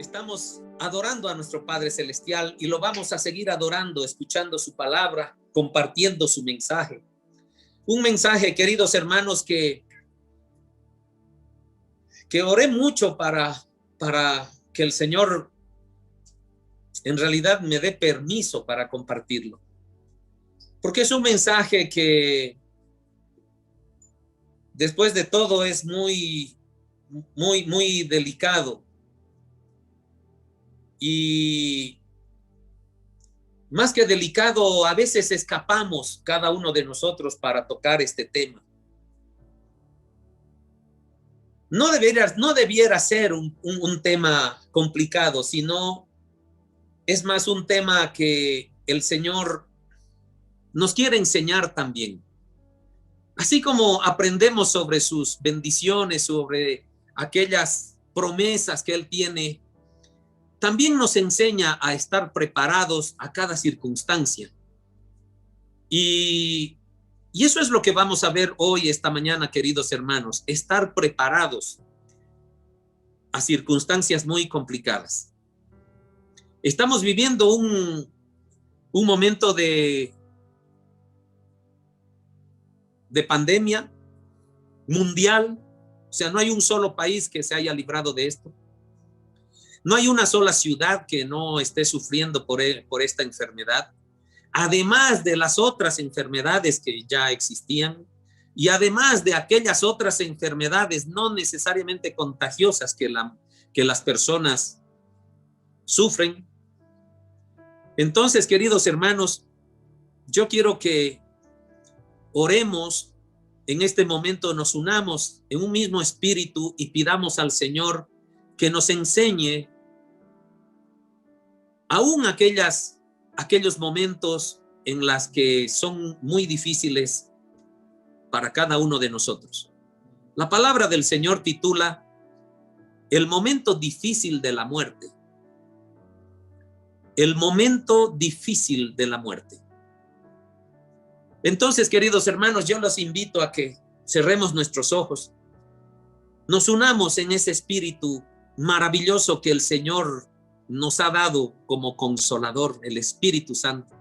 Estamos adorando a nuestro Padre Celestial y lo vamos a seguir adorando, escuchando su palabra, compartiendo su mensaje. Un mensaje, queridos hermanos, que oré mucho para que el Señor en realidad me dé permiso para compartirlo. Porque es un mensaje que después de todo es muy delicado. Y más que delicado, a veces escapamos cada uno de nosotros para tocar este tema. No debiera ser un tema complicado, sino es más un tema que el Señor nos quiere enseñar también. Así como aprendemos sobre sus bendiciones, sobre aquellas promesas que Él tiene, también nos enseña a estar preparados a cada circunstancia. Y eso es lo que vamos a ver hoy, esta mañana, queridos hermanos, estar preparados a circunstancias muy complicadas. Estamos viviendo un momento de pandemia mundial. O sea, no hay un solo país que se haya librado de esto. No hay una sola ciudad que no esté sufriendo por esta enfermedad, además de las otras enfermedades que ya existían y además de aquellas otras enfermedades no necesariamente contagiosas que las personas sufren. Entonces, queridos hermanos, yo quiero que oremos en este momento, nos unamos en un mismo espíritu y pidamos al Señor que nos enseñe aún aquellos momentos en los que son muy difíciles para cada uno de nosotros. La palabra del Señor titula El momento difícil de la muerte. El momento difícil de la muerte. Entonces, queridos hermanos, yo los invito a que cerremos nuestros ojos, nos unamos en ese espíritu maravilloso que el Señor nos ha dado como consolador, el Espíritu Santo,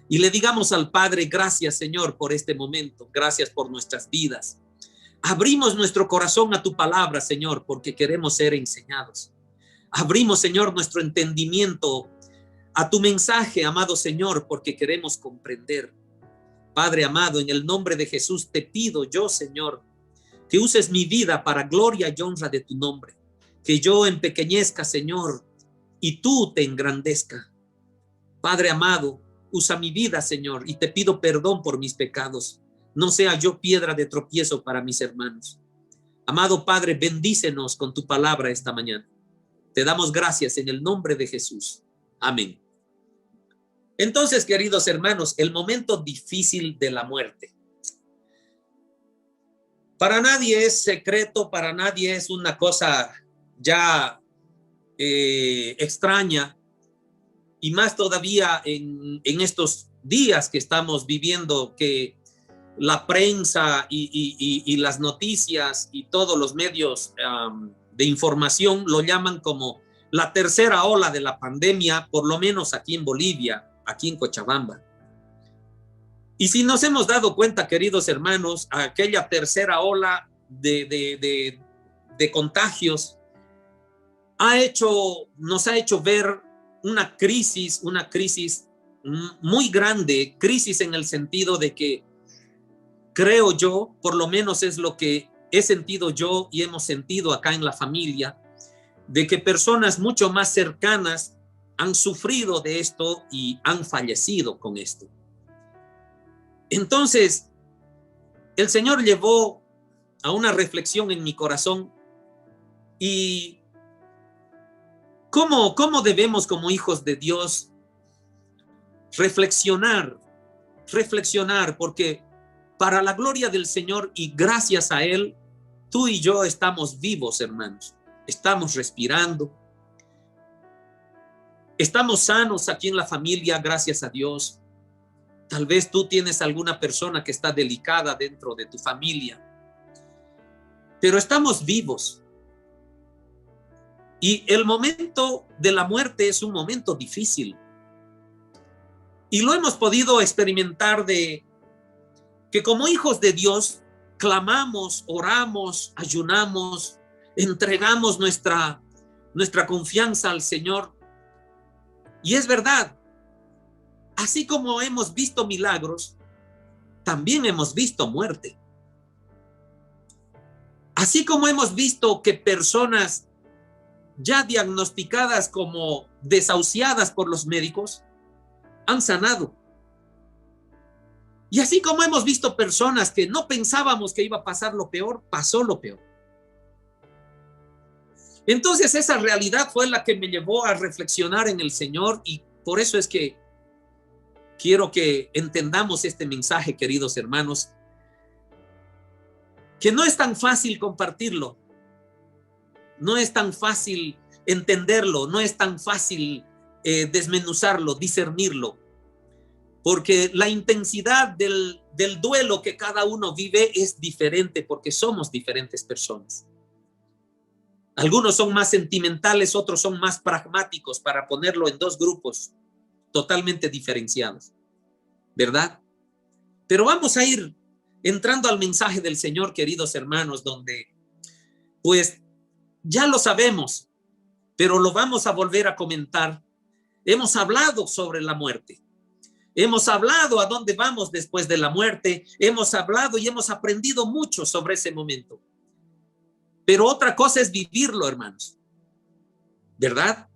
y le digamos al Padre: gracias, Señor, por este momento, gracias por nuestras vidas. Abrimos nuestro corazón a tu palabra, Señor, porque queremos ser enseñados. Abrimos, Señor, nuestro entendimiento a tu mensaje, amado Señor, porque queremos comprender. Padre amado, en el nombre de Jesús te pido yo, Señor, que uses mi vida para gloria y honra de tu nombre, que yo empequeñezca, Señor, y tú te engrandezca. Padre amado, usa mi vida, Señor, y te pido perdón por mis pecados. No sea yo piedra de tropiezo para mis hermanos. Amado Padre, bendícenos con tu palabra esta mañana. Te damos gracias en el nombre de Jesús. Amén. Entonces, queridos hermanos, el momento difícil de la muerte. Para nadie es secreto, para nadie es una cosa ya extraña, y más todavía en estos días que estamos viviendo, que la prensa y las noticias y todos los medios de información lo llaman como la tercera ola de la pandemia, por lo menos aquí en Bolivia, aquí en Cochabamba. Y si nos hemos dado cuenta, queridos hermanos, aquella tercera ola de contagios nos ha hecho ver una crisis muy grande, crisis en el sentido de que creo yo, por lo menos es lo que he sentido yo y hemos sentido acá en la familia, de que personas mucho más cercanas han sufrido de esto y han fallecido con esto. Entonces, el Señor llevó a una reflexión en mi corazón y ¿cómo debemos como hijos de Dios reflexionar, porque para la gloria del Señor y gracias a Él, tú y yo estamos vivos, hermanos, estamos respirando, estamos sanos aquí en la familia, gracias a Dios. Tal vez tú tienes alguna persona que está delicada dentro de tu familia, pero estamos vivos. Y el momento de la muerte es un momento difícil. Y lo hemos podido experimentar de que como hijos de Dios clamamos, oramos, ayunamos, entregamos nuestra confianza al Señor. Y es verdad, así como hemos visto milagros, también hemos visto muerte. Así como hemos visto que personas ya diagnosticadas como desahuciadas por los médicos han sanado. Y así como hemos visto personas que no pensábamos que iba a pasar lo peor, pasó lo peor. Entonces esa realidad fue la que me llevó a reflexionar en el Señor, y por eso es que quiero que entendamos este mensaje, queridos hermanos, que no es tan fácil compartirlo, no es tan fácil entenderlo, no es tan fácil desmenuzarlo, discernirlo, porque la intensidad del duelo que cada uno vive es diferente, porque somos diferentes personas. Algunos son más sentimentales, otros son más pragmáticos, para ponerlo en dos grupos totalmente diferenciados, ¿verdad? Pero vamos a ir entrando al mensaje del Señor, queridos hermanos, donde pues ya lo sabemos, pero lo vamos a volver a comentar. Hemos hablado sobre la muerte. Hemos hablado a dónde vamos después de la muerte. Hemos hablado y hemos aprendido mucho sobre ese momento. Pero otra cosa es vivirlo, hermanos, ¿verdad?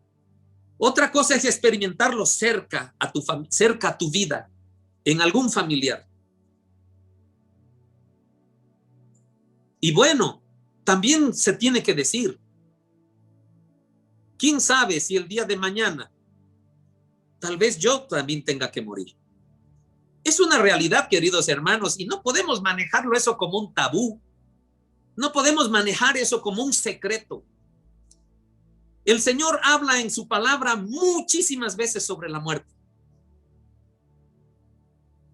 Otra cosa es experimentarlo cerca a tu vida, en algún familiar. Y bueno, también se tiene que decir, ¿quién sabe si el día de mañana tal vez yo también tenga que morir? Es una realidad, queridos hermanos, y no podemos manejarlo eso como un tabú. No podemos manejar eso como un secreto. El Señor habla en su palabra muchísimas veces sobre la muerte,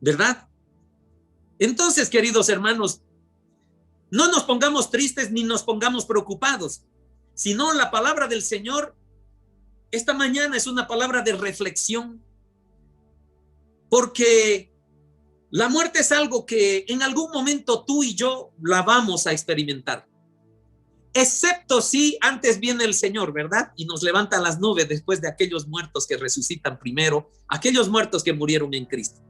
¿verdad? Entonces, queridos hermanos, no nos pongamos tristes ni nos pongamos preocupados, sino la palabra del Señor esta mañana es una palabra de reflexión, porque la muerte es algo que en algún momento tú y yo la vamos a experimentar, excepto si antes viene el Señor, ¿verdad? Y nos levanta a las nubes después de aquellos muertos que resucitan primero, aquellos muertos que murieron en Cristo.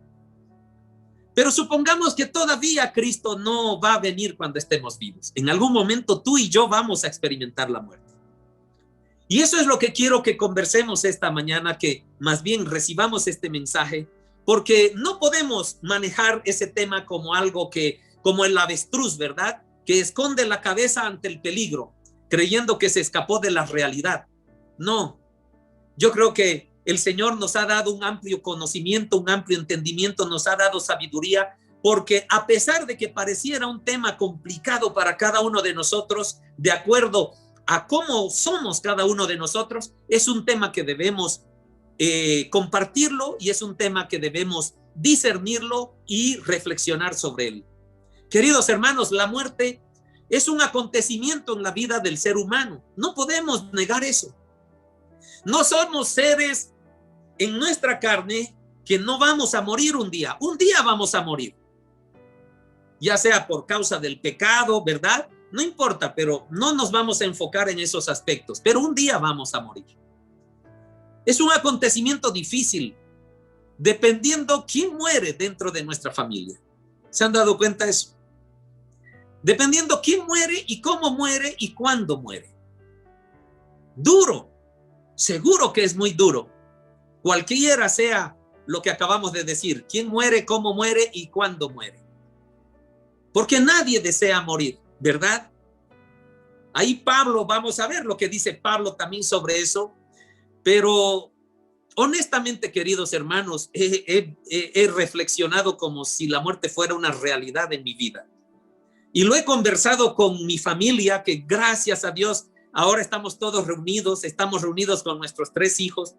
Pero supongamos que todavía Cristo no va a venir cuando estemos vivos. En algún momento tú y yo vamos a experimentar la muerte. Y eso es lo que quiero que conversemos esta mañana, que más bien recibamos este mensaje, porque no podemos manejar ese tema como algo que, como el avestruz, ¿verdad? Que esconde la cabeza ante el peligro, creyendo que se escapó de la realidad. No, yo creo que el Señor nos ha dado un amplio conocimiento, un amplio entendimiento, nos ha dado sabiduría, porque a pesar de que pareciera un tema complicado para cada uno de nosotros, de acuerdo a cómo somos cada uno de nosotros, es un tema que debemos compartirlo, y es un tema que debemos discernirlo y reflexionar sobre él. Queridos hermanos, la muerte es un acontecimiento en la vida del ser humano. No podemos negar eso. No somos seres en nuestra carne que no vamos a morir un día. Un día vamos a morir, ya sea por causa del pecado, ¿verdad? No importa, pero no nos vamos a enfocar en esos aspectos. Pero un día vamos a morir. Es un acontecimiento difícil, dependiendo quién muere dentro de nuestra familia. ¿Se han dado cuenta de eso? Dependiendo quién muere y cómo muere y cuándo muere. Duro, seguro que es muy duro. Cualquiera sea lo que acabamos de decir, quién muere, cómo muere y cuándo muere. Porque nadie desea morir, ¿verdad? Ahí Pablo, vamos a ver lo que dice Pablo también sobre eso. Pero honestamente, queridos hermanos, he reflexionado como si la muerte fuera una realidad en mi vida. Y lo he conversado con mi familia, que gracias a Dios ahora estamos todos reunidos, estamos reunidos con nuestros 3 hijos.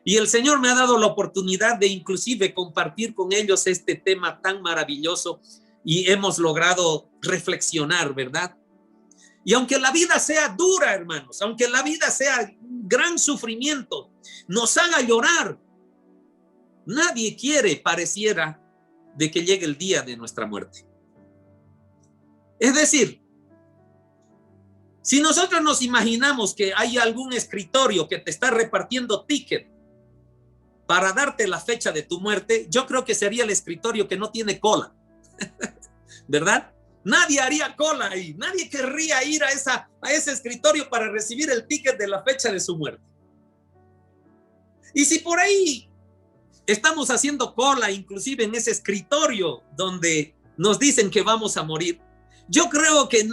Y el Señor me ha dado la oportunidad de inclusive compartir con ellos este tema tan maravilloso, y hemos logrado reflexionar, ¿verdad? Y aunque la vida sea dura, hermanos, aunque la vida sea un gran sufrimiento, nos haga llorar, nadie quiere, pareciera, de que llegue el día de nuestra muerte. Es decir, si nosotros nos imaginamos que hay algún escritorio que te está repartiendo ticket para darte la fecha de tu muerte, yo creo que sería el escritorio que no tiene cola, ¿verdad? Nadie haría cola ahí, nadie querría ir a ese escritorio para recibir el ticket de la fecha de su muerte. Y si por ahí estamos haciendo cola, inclusive en ese escritorio donde nos dicen que vamos a morir, yo creo que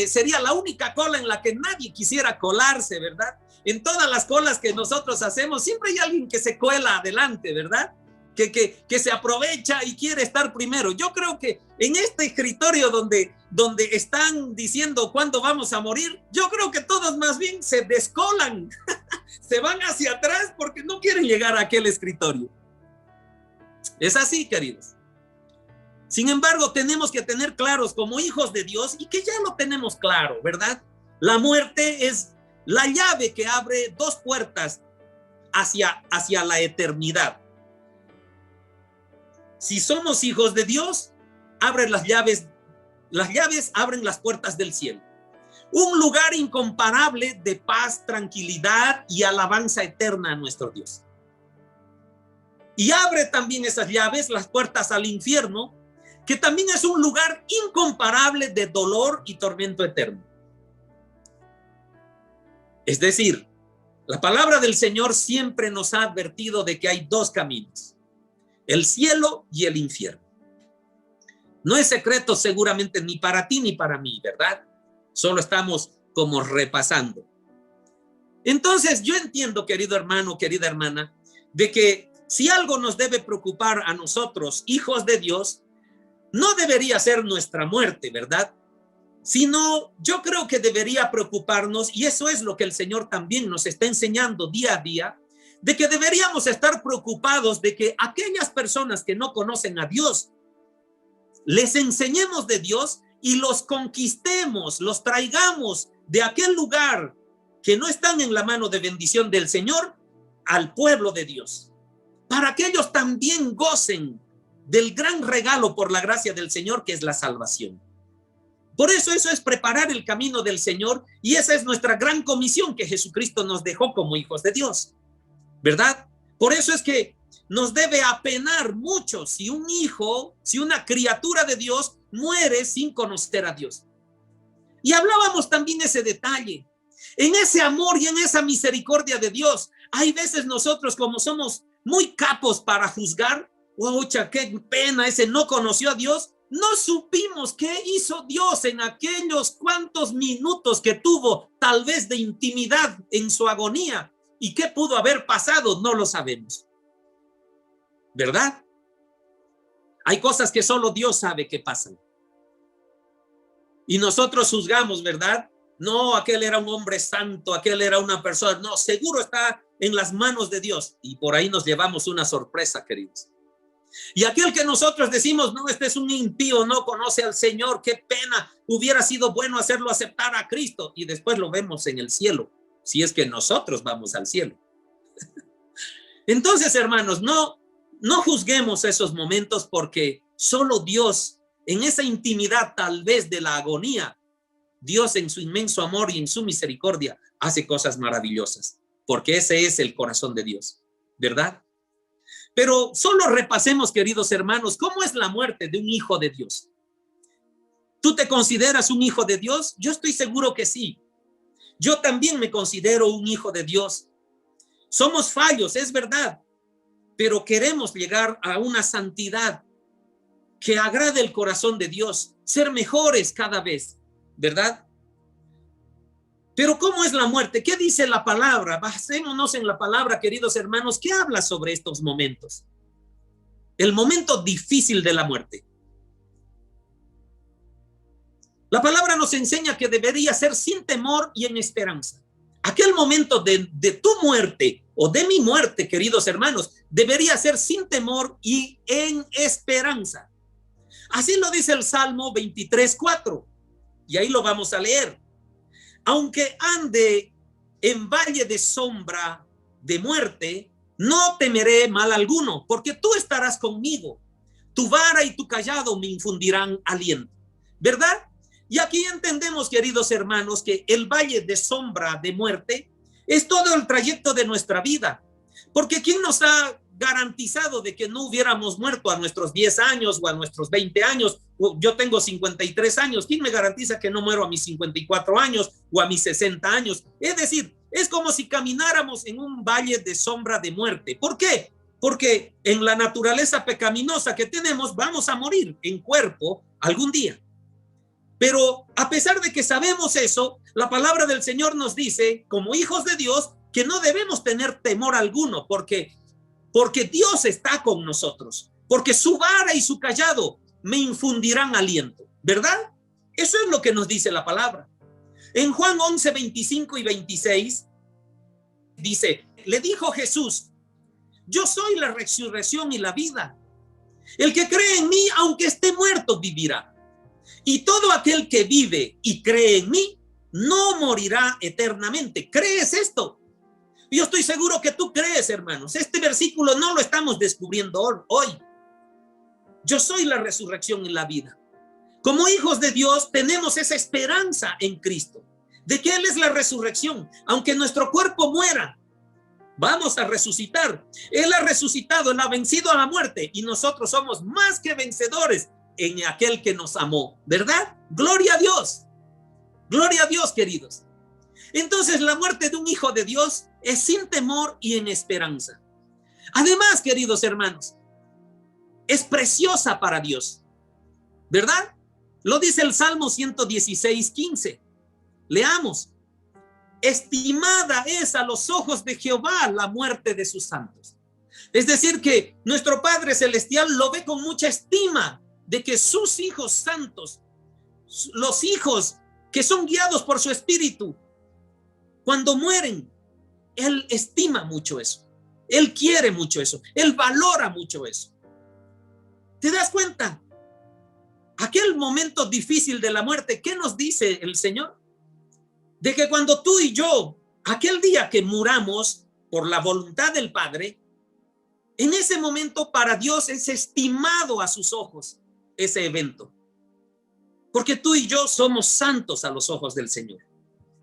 sería la única cola en la que nadie quisiera colarse, ¿verdad? En todas las colas que nosotros hacemos, siempre hay alguien que se cuela adelante, ¿verdad? Que se aprovecha y quiere estar primero. Yo creo que en este escritorio donde están diciendo cuándo vamos a morir, yo creo que todos más bien se descolan, se van hacia atrás porque no quieren llegar a aquel escritorio. Es así, queridos. Sin embargo, tenemos que tener claros como hijos de Dios, y que ya lo tenemos claro, ¿verdad? La muerte es la llave que abre dos puertas hacia la eternidad. Si somos hijos de Dios, abren las llaves abren las puertas del cielo. Un lugar incomparable de paz, tranquilidad y alabanza eterna a nuestro Dios. Y abre también esas llaves, las puertas al infierno, que también es un lugar incomparable de dolor y tormento eterno. Es decir, la palabra del Señor siempre nos ha advertido de que hay dos caminos: el cielo y el infierno. No es secreto seguramente ni para ti ni para mí, ¿verdad? Solo estamos como repasando. Entonces yo entiendo, querido hermano, querida hermana, de que si algo nos debe preocupar a nosotros, hijos de Dios, no debería ser nuestra muerte, ¿verdad? Sino yo creo que debería preocuparnos, y eso es lo que el Señor también nos está enseñando día a día, de que deberíamos estar preocupados de que aquellas personas que no conocen a Dios, les enseñemos de Dios y los conquistemos, los traigamos de aquel lugar que no están en la mano de bendición del Señor al pueblo de Dios, para que ellos también gocen del gran regalo por la gracia del Señor, que es la salvación. Por eso es preparar el camino del Señor, y esa es nuestra gran comisión que Jesucristo nos dejó como hijos de Dios, ¿verdad? Por eso es que nos debe apenar mucho si un hijo, si una criatura de Dios muere sin conocer a Dios. Y hablábamos también ese detalle. En ese amor y en esa misericordia de Dios, hay veces nosotros, como somos muy capos para juzgar, ¡ocha, qué pena, ese no conoció a Dios! No supimos qué hizo Dios en aquellos cuantos minutos que tuvo, tal vez de intimidad en su agonía, y qué pudo haber pasado, no lo sabemos, ¿verdad? Hay cosas que solo Dios sabe que pasan. Y nosotros juzgamos, ¿verdad? No, aquel era un hombre santo, aquel era una persona, no, seguro está en las manos de Dios. Y por ahí nos llevamos una sorpresa, queridos. Y aquel que nosotros decimos, no, este es un impío, no conoce al Señor, qué pena, hubiera sido bueno hacerlo aceptar a Cristo. Y después lo vemos en el cielo, si es que nosotros vamos al cielo. Entonces, hermanos, no juzguemos esos momentos, porque solo Dios, en esa intimidad tal vez de la agonía, Dios en su inmenso amor y en su misericordia hace cosas maravillosas, porque ese es el corazón de Dios, ¿verdad? Pero solo repasemos, queridos hermanos, ¿cómo es la muerte de un hijo de Dios? ¿Tú te consideras un hijo de Dios? Yo estoy seguro que sí. Yo también me considero un hijo de Dios. Somos fallos, es verdad, pero queremos llegar a una santidad que agrade el corazón de Dios, ser mejores cada vez, ¿verdad? Pero ¿cómo es la muerte? ¿Qué dice la palabra? Basémonos en la palabra, queridos hermanos. ¿Qué habla sobre estos momentos? El momento difícil de la muerte. La palabra nos enseña que debería ser sin temor y en esperanza. Aquel momento de tu muerte o de mi muerte, queridos hermanos, debería ser sin temor y en esperanza. Así lo dice el Salmo 23:4. Y ahí lo vamos a leer. aunque ande en valle de sombra de muerte, no temeré mal alguno, porque tú estarás conmigo. Tu vara y tu cayado me infundirán aliento, ¿verdad? Y aquí entendemos, queridos hermanos, que el valle de sombra de muerte es todo el trayecto de nuestra vida. Porque ¿quién nos ha garantizado de que no hubiéramos muerto a nuestros 10 años o a nuestros 20 años? Yo tengo 53 años. ¿Quién me garantiza que no muero a mis 54 años o a mis 60 años? Es decir, es como si camináramos en un valle de sombra de muerte. ¿Por qué? Porque en la naturaleza pecaminosa que tenemos vamos a morir en cuerpo algún día. Pero a pesar de que sabemos eso, la palabra del Señor nos dice, como hijos de Dios, que no debemos tener temor alguno, porque Dios está con nosotros, porque su vara y su cayado me infundirán aliento, ¿verdad? Eso es lo que nos dice la palabra. En Juan 11, 25 y 26, dice, le dijo Jesús, yo soy la resurrección y la vida. El que cree en mí, aunque esté muerto, vivirá. Y todo aquel que vive y cree en mí, no morirá eternamente. ¿Crees esto? Yo estoy seguro que tú crees, hermanos. Este versículo no lo estamos descubriendo hoy. Yo soy la resurrección y la vida. Como hijos de Dios tenemos esa esperanza en Cristo, de que Él es la resurrección. Aunque nuestro cuerpo muera, vamos a resucitar. Él ha resucitado, Él ha vencido a la muerte y nosotros somos más que vencedores en aquel que nos amó, ¿verdad? Gloria a Dios. Gloria a Dios, queridos. Entonces, la muerte de un hijo de Dios es sin temor y en esperanza. Además, queridos hermanos, es preciosa para Dios, ¿verdad? Lo dice el Salmo 116, 15. Leamos. Estimada es a los ojos de Jehová la muerte de sus santos. Es decir, que nuestro Padre Celestial lo ve con mucha estima de que sus hijos santos, los hijos que son guiados por su espíritu, cuando mueren, Él estima mucho eso. Él quiere mucho eso. Él valora mucho eso. ¿Te das cuenta? Aquel momento difícil de la muerte, ¿qué nos dice el Señor? De que cuando tú y yo, aquel día que muramos por la voluntad del Padre, en ese momento para Dios es estimado a sus ojos ese evento. Porque tú y yo somos santos a los ojos del Señor.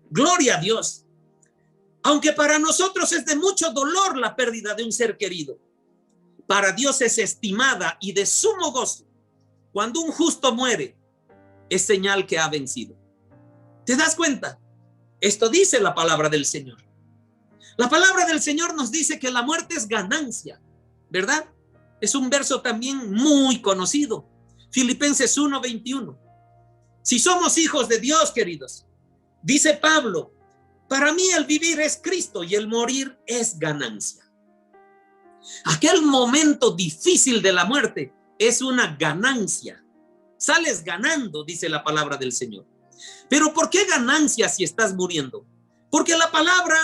Gloria a Dios. Aunque para nosotros es de mucho dolor la pérdida de un ser querido, para Dios es estimada y de sumo gozo. Cuando un justo muere, es señal que ha vencido. ¿Te das cuenta? Esto dice la palabra del Señor. La palabra del Señor nos dice que la muerte es ganancia, ¿verdad? Es un verso también muy conocido. Filipenses 1:21. Si somos hijos de Dios, queridos, dice Pablo, para mí el vivir es Cristo y el morir es ganancia. Aquel momento difícil de la muerte es una ganancia. Sales ganando, dice la palabra del Señor. Pero ¿por qué ganancia si estás muriendo? Porque la palabra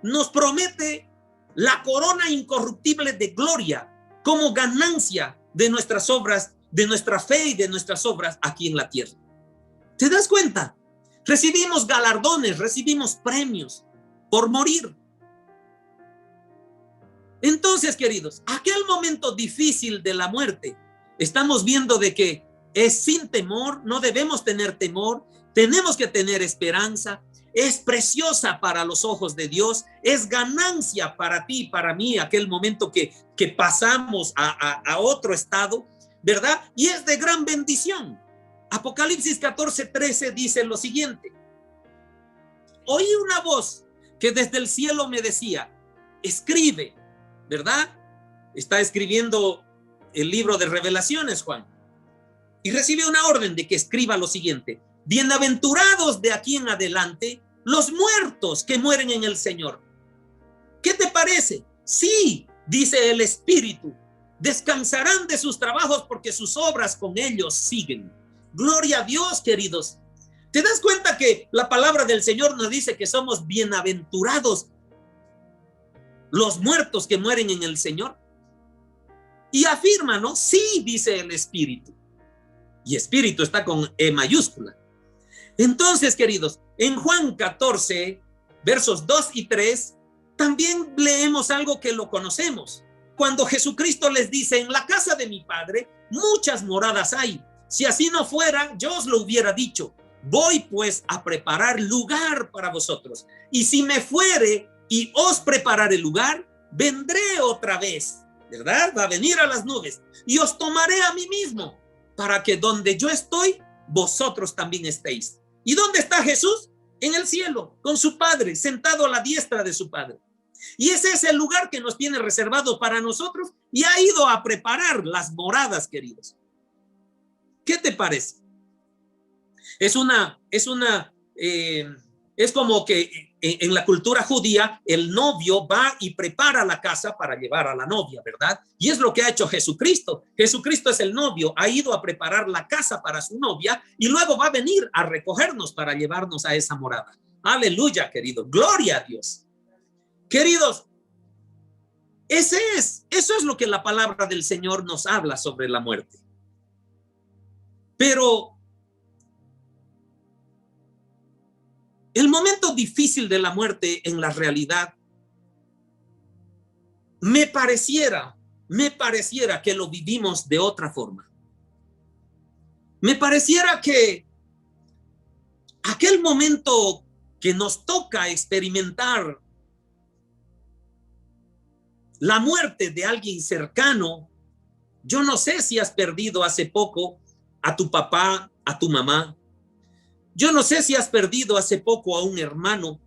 nos promete la corona incorruptible de gloria como ganancia de nuestras obras, de nuestra fe y de nuestras obras aquí en la tierra. ¿Te das cuenta? Recibimos galardones, recibimos premios por morir. Entonces, queridos, aquel momento difícil de la muerte, estamos viendo de que es sin temor, no debemos tener temor, tenemos que tener esperanza, es preciosa para los ojos de Dios, es ganancia para ti y para mí, aquel momento que pasamos a otro estado, ¿verdad? Y es de gran bendición. Apocalipsis 14:13 dice lo siguiente: oí una voz que desde el cielo me decía, escribe, ¿verdad? Está escribiendo el libro de Revelaciones, Juan, y recibe una orden de que escriba lo siguiente: bienaventurados de aquí en adelante los muertos que mueren en el Señor. ¿Qué te parece? Sí, dice el Espíritu, descansarán de sus trabajos porque sus obras con ellos siguen. Gloria a Dios, queridos. ¿Te das cuenta que la palabra del Señor nos dice que somos bienaventurados los muertos que mueren en el Señor? Y afirma, ¿no? Sí, dice el Espíritu. Y Espíritu está con E mayúscula. Entonces, queridos, en Juan 14, versos 2 y 3, también leemos algo que lo conocemos. Cuando Jesucristo les dice, en la casa de mi Padre muchas moradas hay. Si así no fuera, yo os lo hubiera dicho. Voy pues a preparar lugar para vosotros. Y si me fuere y os prepararé lugar, vendré otra vez, ¿verdad? Va a venir a las nubes y os tomaré a mí mismo, para que donde yo estoy, vosotros también estéis. ¿Y dónde está Jesús? En el cielo, con su Padre, sentado a la diestra de su Padre. Y ese es el lugar que nos tiene reservado para nosotros y ha ido a preparar las moradas, queridos. ¿Qué te parece? Es como que en la cultura judía el novio va y prepara la casa para llevar a la novia, ¿verdad? Y es lo que ha hecho Jesucristo. Jesucristo es el novio, ha ido a preparar la casa para su novia y luego va a venir a recogernos para llevarnos a esa morada. Aleluya, querido. Gloria a Dios. Queridos, eso es lo que la palabra del Señor nos habla sobre la muerte. Pero el momento difícil de la muerte en la realidad, me pareciera que lo vivimos de otra forma. Me pareciera que aquel momento que nos toca experimentar la muerte de alguien cercano, yo no sé si has perdido hace poco a tu papá, a tu mamá. Yo no sé si has perdido hace poco a un hermano.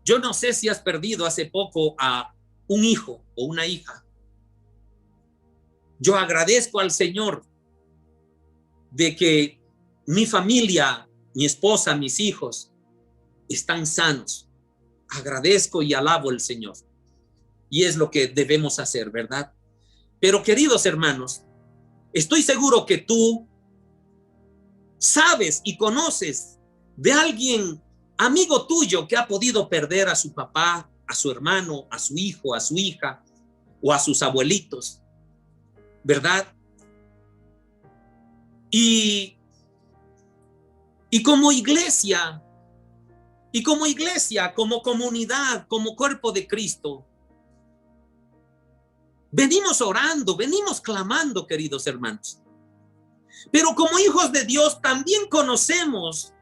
Yo no sé si has perdido hace poco a un hijo o una hija. Yo agradezco al Señor de que mi familia, mi esposa, mis hijos están sanos. Agradezco y alabo al Señor. Y es lo que debemos hacer, ¿verdad? Pero queridos hermanos, estoy seguro que tú sabes y conoces de alguien, amigo tuyo, que ha podido perder a su papá, a su hermano, a su hijo, a su hija o a sus abuelitos, ¿verdad? Y como iglesia, como comunidad, como cuerpo de Cristo, venimos orando, venimos clamando, queridos hermanos. Pero como hijos de Dios también conocemos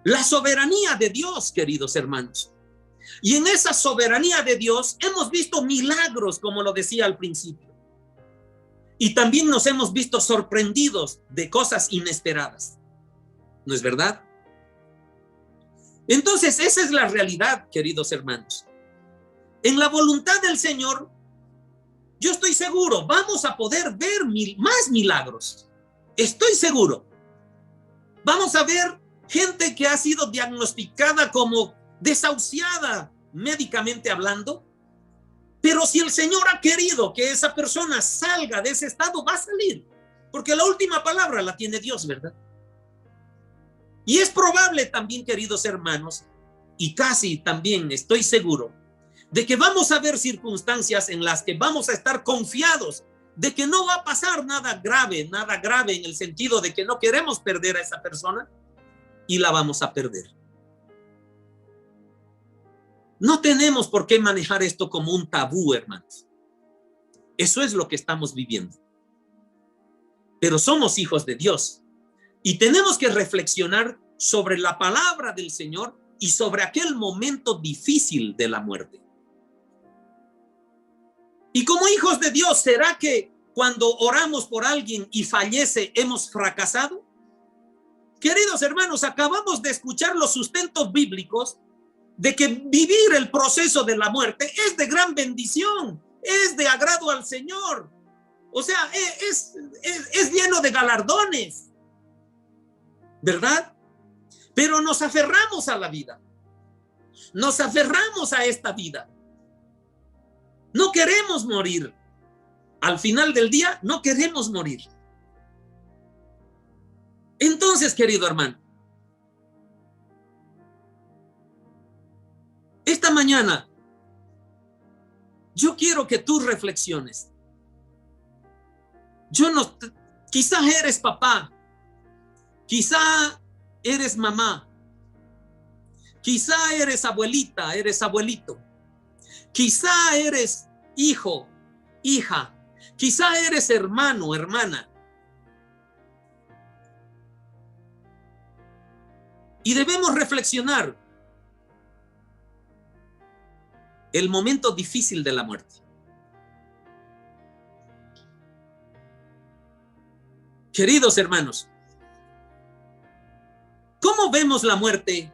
la soberanía de Dios, queridos hermanos. Y en esa soberanía de Dios hemos visto milagros, como lo decía al principio. Y también nos hemos visto sorprendidos de cosas inesperadas. ¿No es verdad? Entonces, esa es la realidad, queridos hermanos. En la voluntad del Señor, yo estoy seguro, vamos a poder ver más milagros. Estoy seguro. Vamos a ver gente que ha sido diagnosticada como desahuciada médicamente hablando. Pero si el Señor ha querido que esa persona salga de ese estado, va a salir. Porque la última palabra la tiene Dios, ¿verdad? Y es probable también, queridos hermanos, y casi también estoy seguro, de que vamos a ver circunstancias en las que vamos a estar confiados de que no va a pasar nada grave en el sentido de que no queremos perder a esa persona y la vamos a perder. No tenemos por qué manejar esto como un tabú, hermanos. Eso es lo que estamos viviendo. Pero somos hijos de Dios y tenemos que reflexionar sobre la palabra del Señor y sobre aquel momento difícil de la muerte. Y como hijos de Dios, ¿será que cuando oramos por alguien y fallece hemos fracasado? Queridos hermanos, acabamos de escuchar los sustentos bíblicos de que vivir el proceso de la muerte es de gran bendición, es de agrado al Señor. O sea, es lleno de galardones, ¿verdad? Pero nos aferramos a la vida, nos aferramos a esta vida. No queremos morir. Al final del día, no queremos morir. Entonces, querido hermano, esta mañana yo quiero que tú reflexiones. Quizás eres papá, Quizá eres mamá, quizá eres abuelita, eres abuelito, quizá eres hijo, hija, quizá eres hermano, hermana. Y debemos reflexionar el momento difícil de la muerte. Queridos hermanos, ¿cómo vemos la muerte?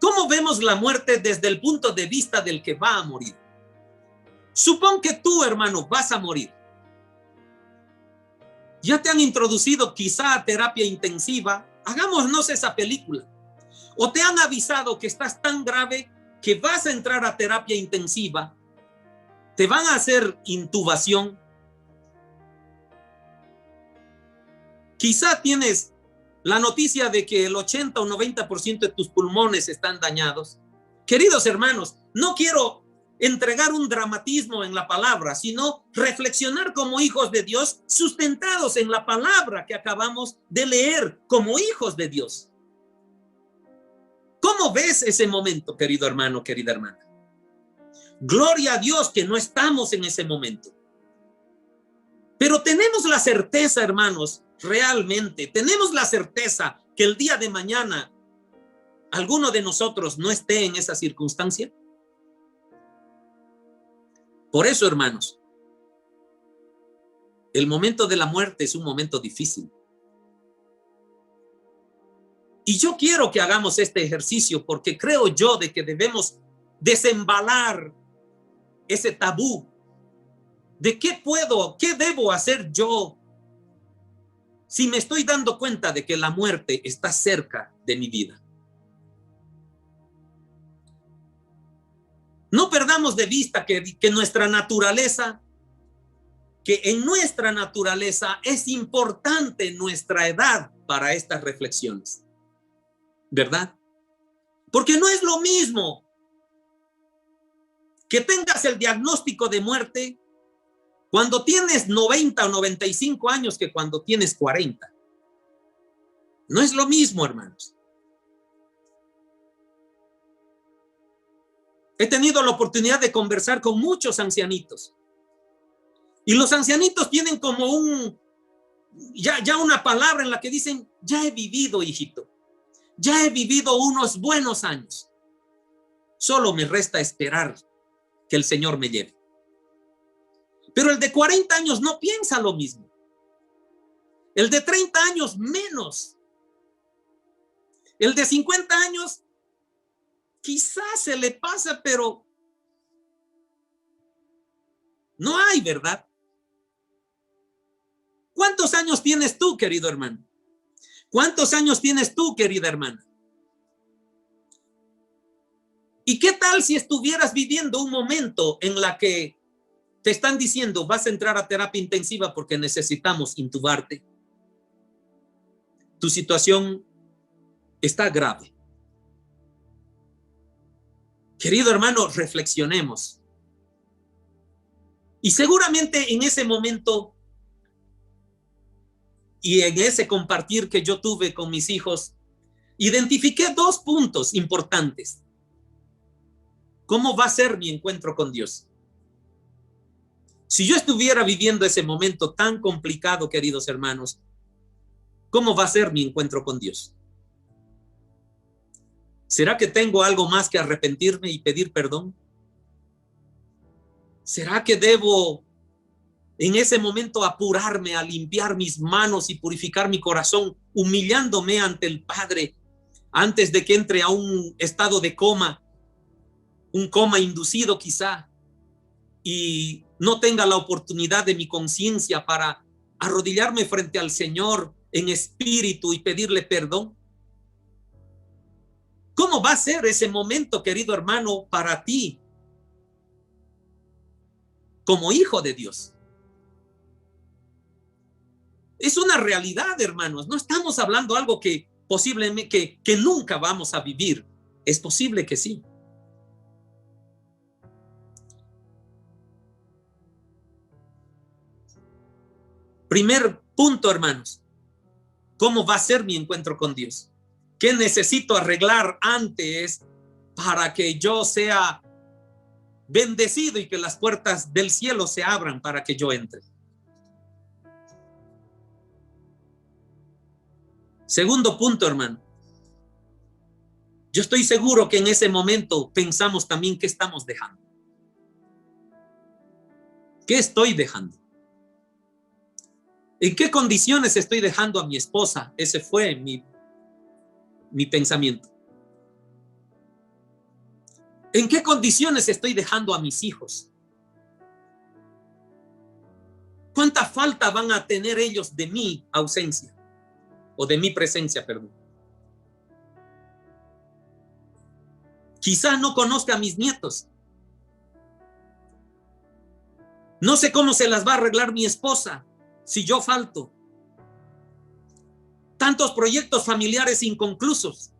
¿Cómo vemos la muerte desde el punto de vista del que va a morir? Supón que tú, hermano, vas a morir. Ya te han introducido quizá a terapia intensiva. Hagámonos esa película. O te han avisado que estás tan grave que vas a entrar a terapia intensiva. Te van a hacer intubación. Quizá tienes la noticia de que el 80 o 90% de tus pulmones están dañados. Queridos hermanos, no quiero entregar un dramatismo en la palabra, sino reflexionar como hijos de Dios, sustentados en la palabra que acabamos de leer como hijos de Dios. ¿Cómo ves ese momento, querido hermano, querida hermana? Gloria a Dios que no estamos en ese momento. Pero tenemos la certeza, hermanos, realmente, tenemos la certeza que el día de mañana alguno de nosotros no esté en esa circunstancia. Por eso, hermanos, el momento de la muerte es un momento difícil. Y yo quiero que hagamos este ejercicio porque creo yo de que debemos desembalar ese tabú de qué debo hacer yo si me estoy dando cuenta de que la muerte está cerca de mi vida. No perdamos de vista que nuestra naturaleza, que en nuestra naturaleza es importante nuestra edad para estas reflexiones, ¿verdad? Porque no es lo mismo que tengas el diagnóstico de muerte cuando tienes 90 o 95 años que cuando tienes 40. No es lo mismo, hermanos. He tenido la oportunidad de conversar con muchos ancianitos. Y los ancianitos tienen como ya una palabra en la que dicen, ya he vivido, hijito. Ya he vivido unos buenos años. Solo me resta esperar que el Señor me lleve. Pero el de 40 años no piensa lo mismo. El de 30 años menos. El de 50 años quizás se le pasa, pero no hay, ¿verdad? ¿Cuántos años tienes tú, querido hermano? ¿Cuántos años tienes tú, querida hermana? ¿Y qué tal si estuvieras viviendo un momento en la que te están diciendo vas a entrar a terapia intensiva porque necesitamos intubarte? Tu situación está grave. Querido hermano, reflexionemos. Y seguramente en ese momento y en ese compartir que yo tuve con mis hijos, identifiqué dos puntos importantes. ¿Cómo va a ser mi encuentro con Dios? Si yo estuviera viviendo ese momento tan complicado, queridos hermanos, ¿cómo va a ser mi encuentro con Dios? ¿Será que tengo algo más que arrepentirme y pedir perdón? ¿Será que debo en ese momento apurarme a limpiar mis manos y purificar mi corazón, humillándome ante el Padre antes de que entre a un estado de coma, un coma inducido quizá, y no tenga la oportunidad de mi conciencia para arrodillarme frente al Señor en espíritu y pedirle perdón? ¿Cómo va a ser ese momento, querido hermano, para ti como hijo de Dios? Es una realidad, hermanos. No estamos hablando algo que posiblemente que nunca vamos a vivir. Es posible que sí. Primer punto, hermanos. ¿Cómo va a ser mi encuentro con Dios? ¿Qué necesito arreglar antes para que yo sea bendecido y que las puertas del cielo se abran para que yo entre? Segundo punto, hermano. Yo estoy seguro que en ese momento pensamos también qué estamos dejando. ¿Qué estoy dejando? ¿En qué condiciones estoy dejando a mi esposa? Ese fue mi pensamiento. ¿En qué condiciones estoy dejando a mis hijos? ¿Cuánta falta van a tener ellos de mi ausencia? O de mi presencia, perdón. Quizá no conozca a mis nietos. No sé cómo se las va a arreglar mi esposa si yo falto. Tantos proyectos familiares inconclusos.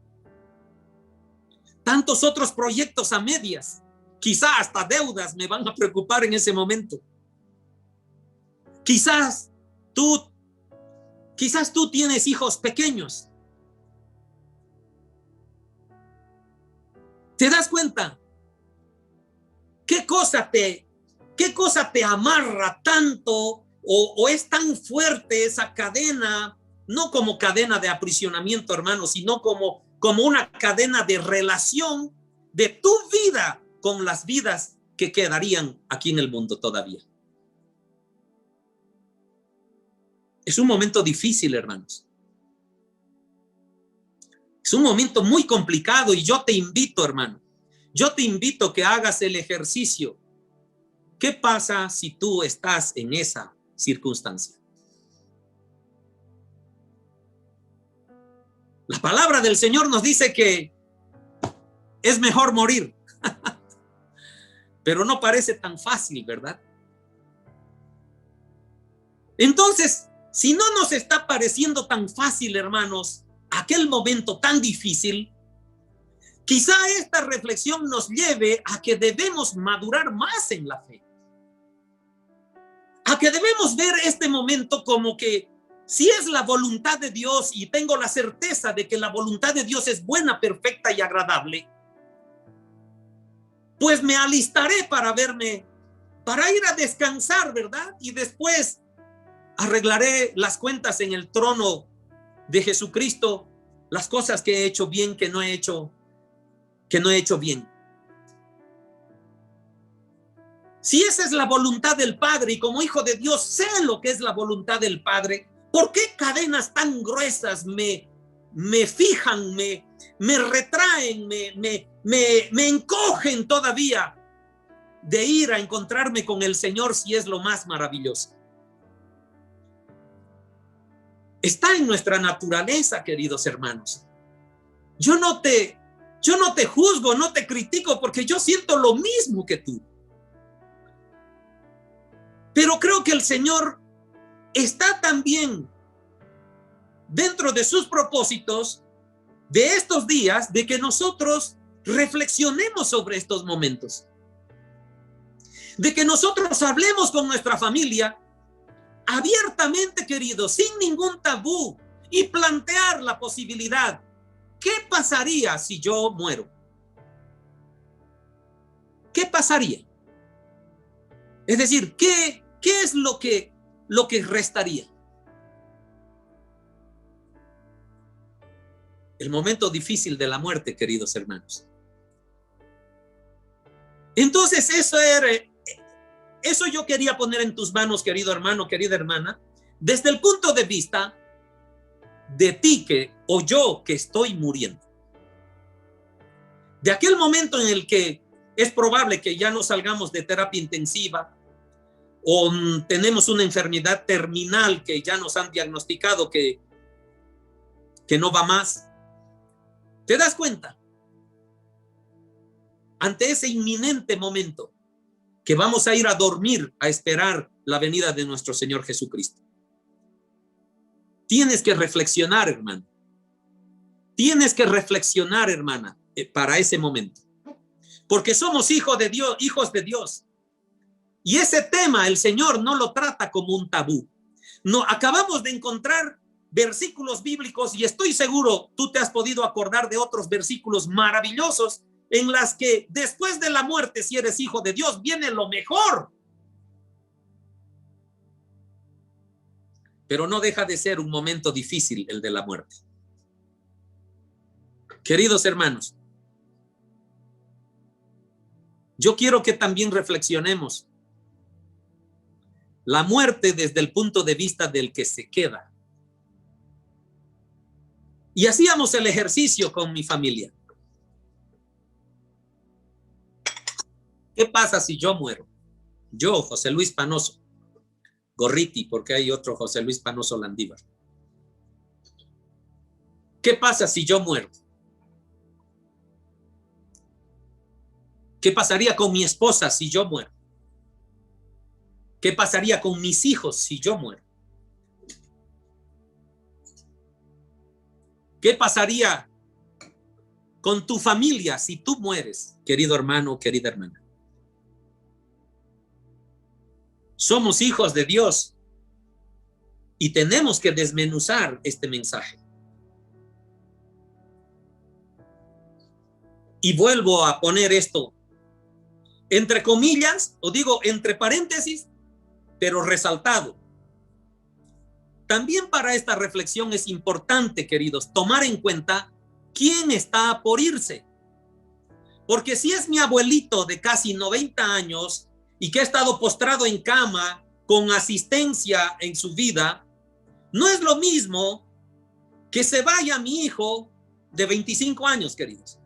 Tantos otros proyectos a medias. Quizá hasta deudas me van a preocupar en ese momento. Quizás tú tienes hijos pequeños. ¿Te das cuenta? ¿Qué cosa te amarra tanto o es tan fuerte esa cadena? No como cadena de aprisionamiento, hermano, sino como una cadena de relación de tu vida con las vidas que quedarían aquí en el mundo todavía. Es un momento difícil, hermanos. Es un momento muy complicado y yo te invito, hermano. Yo te invito a que hagas el ejercicio. ¿Qué pasa si tú estás en esa circunstancia? La palabra del Señor nos dice que es mejor morir. Pero no parece tan fácil, ¿verdad? Entonces, si no nos está pareciendo tan fácil, hermanos, aquel momento tan difícil, quizá esta reflexión nos lleve a que debemos madurar más en la fe. A que debemos ver este momento como que si es la voluntad de Dios y tengo la certeza de que la voluntad de Dios es buena, perfecta y agradable, pues me alistaré para ir a descansar, ¿verdad? Y después arreglaré las cuentas en el trono de Jesucristo, las cosas que he hecho bien, que no he hecho bien. Si esa es la voluntad del Padre y como hijo de Dios sé lo que es la voluntad del Padre, ¿por qué cadenas tan gruesas me fijan, me retraen, me encogen todavía de ir a encontrarme con el Señor si es lo más maravilloso? Está en nuestra naturaleza, queridos hermanos. Yo no te juzgo, no te critico, porque yo siento lo mismo que tú. Pero creo que el Señor está también dentro de sus propósitos de estos días, de que nosotros reflexionemos sobre estos momentos. De que nosotros hablemos con nuestra familia abiertamente, queridos, sin ningún tabú, y plantear la posibilidad: ¿qué pasaría si yo muero? ¿Qué pasaría? Es decir, ¿qué es lo que restaría? El momento difícil de la muerte, queridos hermanos. Entonces, eso yo quería poner en tus manos, querido hermano, querida hermana, desde el punto de vista de ti o yo que estoy muriendo. De aquel momento en el que es probable que ya no salgamos de terapia intensiva o tenemos una enfermedad terminal que ya nos han diagnosticado que no va más. ¿Te das cuenta? Ante ese inminente momento que vamos a ir a dormir a esperar la venida de nuestro Señor Jesucristo. Tienes que reflexionar, hermano. Tienes que reflexionar, hermana, para ese momento. Porque somos hijos de Dios. Y ese tema el Señor no lo trata como un tabú. No, acabamos de encontrar versículos bíblicos, y estoy seguro tú te has podido acordar de otros versículos maravillosos en las que después de la muerte, si eres hijo de Dios, viene lo mejor. Pero no deja de ser un momento difícil el de la muerte. Queridos hermanos, yo quiero que también reflexionemos la muerte desde el punto de vista del que se queda. Y hacíamos el ejercicio con mi familia. ¿Qué pasa si yo muero? Yo, José Luis Panoso Gorriti, porque hay otro José Luis Panoso Landívar. ¿Qué pasa si yo muero? ¿Qué pasaría con mi esposa si yo muero? ¿Qué pasaría con mis hijos si yo muero? ¿Qué pasaría con tu familia si tú mueres, querido hermano, querida hermana? Somos hijos de Dios y tenemos que desmenuzar este mensaje. Y vuelvo a poner esto entre comillas, o digo entre paréntesis, pero resaltado. También para esta reflexión es importante, queridos, tomar en cuenta quién está por irse. Porque si es mi abuelito de casi 90 años y que ha estado postrado en cama con asistencia en su vida, no es lo mismo que se vaya mi hijo de 25 años, queridos.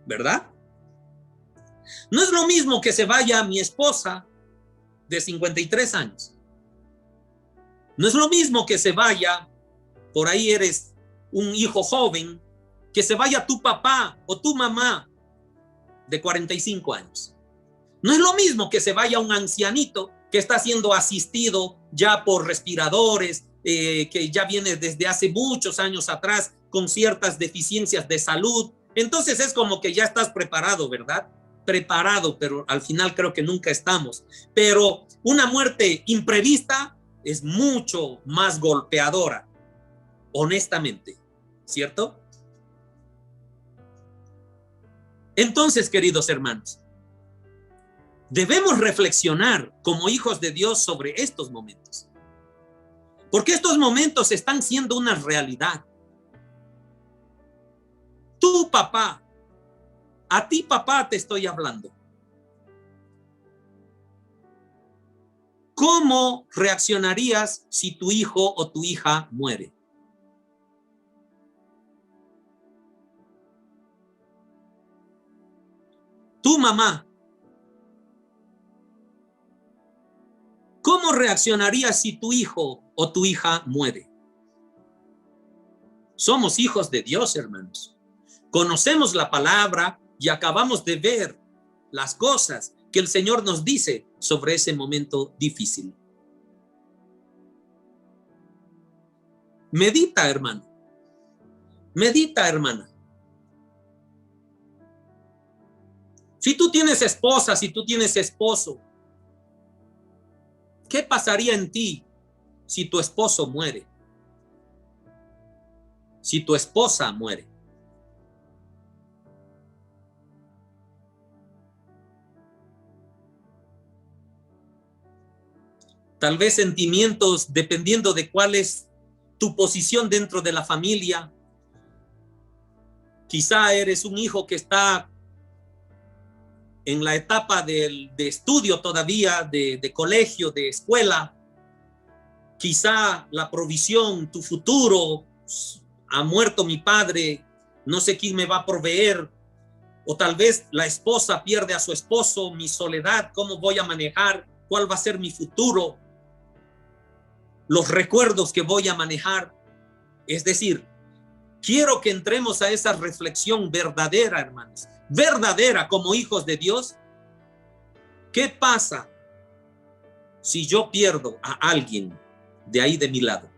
¿Verdad? No es lo mismo que se vaya mi esposa de 53 años. No es lo mismo que se vaya, por ahí eres un hijo joven, que se vaya tu papá o tu mamá de 45 años. No es lo mismo que se vaya un ancianito que está siendo asistido ya por respiradores, que ya viene desde hace muchos años atrás con ciertas deficiencias de salud. Entonces es como que ya estás preparado, ¿verdad? Preparado, pero al final creo que nunca estamos. Pero una muerte imprevista es mucho más golpeadora, honestamente, ¿cierto? Entonces, queridos hermanos, debemos reflexionar como hijos de Dios sobre estos momentos, porque estos momentos están siendo una realidad. Tu papá, a ti papá te estoy hablando. ¿Cómo reaccionarías si tu hijo o tu hija muere? Tu mamá, ¿cómo reaccionarías si tu hijo o tu hija muere? Somos hijos de Dios, hermanos. Conocemos la palabra y acabamos de ver las cosas que el Señor nos dice sobre ese momento difícil. Medita, hermano. Medita, hermana. Si tú tienes esposa, si tú tienes esposo, ¿qué pasaría en ti si tu esposo muere? Si tu esposa muere. Tal vez sentimientos dependiendo de cuál es tu posición dentro de la familia. Quizá eres un hijo que está en la etapa de estudio todavía, de colegio, de escuela. Quizá la provisión, tu futuro, ha muerto mi padre, no sé quién me va a proveer. O tal vez la esposa pierde a su esposo, mi soledad, ¿cómo voy a manejar? ¿Cuál va a ser mi futuro? Los recuerdos que voy a manejar. Es decir, quiero que entremos a esa reflexión verdadera, hermanos, verdadera como hijos de Dios. ¿Qué pasa si yo pierdo a alguien de ahí de mi lado?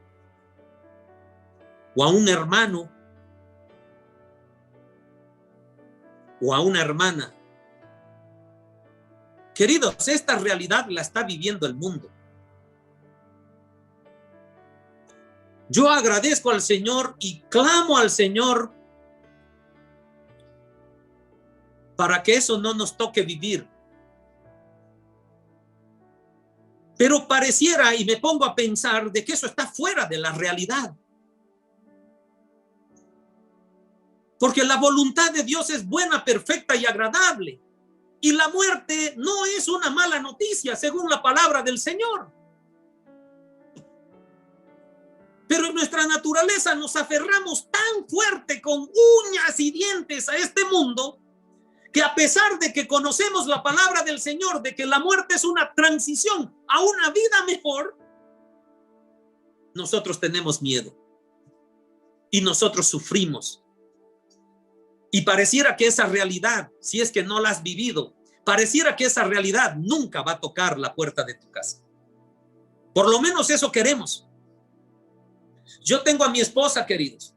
O a un hermano, o a una hermana. Queridos, esta realidad la está viviendo el mundo. Yo agradezco al Señor y clamo al Señor para que eso no nos toque vivir. Pero pareciera, y me pongo a pensar, de que eso está fuera de la realidad. Porque la voluntad de Dios es buena, perfecta y agradable. Y la muerte no es una mala noticia, según la palabra del Señor. Pero en nuestra naturaleza nos aferramos tan fuerte con uñas y dientes a este mundo, que a pesar de que conocemos la palabra del Señor, de que la muerte es una transición a una vida mejor, nosotros tenemos miedo y nosotros sufrimos. Y pareciera que esa realidad, si es que no la has vivido, pareciera que esa realidad nunca va a tocar la puerta de tu casa. Por lo menos eso queremos. Yo tengo a mi esposa, queridos.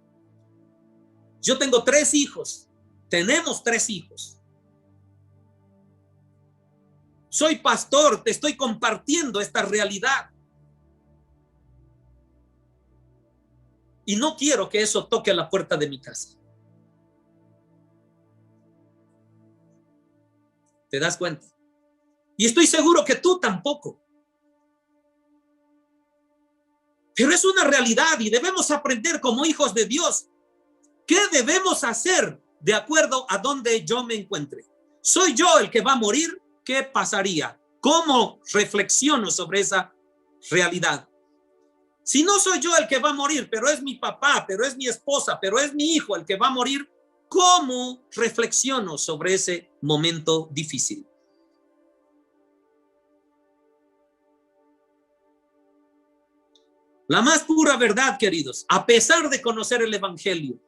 Yo tengo 3 hijos. Tenemos 3 hijos. Soy pastor, te estoy compartiendo esta realidad. Y no quiero que eso toque la puerta de mi casa. ¿Te das cuenta? Y estoy seguro que tú tampoco. Pero es una realidad y debemos aprender como hijos de Dios qué debemos hacer de acuerdo a donde yo me encuentre. ¿Soy yo el que va a morir? ¿Qué pasaría? ¿Cómo reflexiono sobre esa realidad? Si no soy yo el que va a morir, pero es mi papá, pero es mi esposa, pero es mi hijo el que va a morir, ¿cómo reflexiono sobre ese momento difícil? La más pura verdad, queridos, a pesar de conocer el evangelio,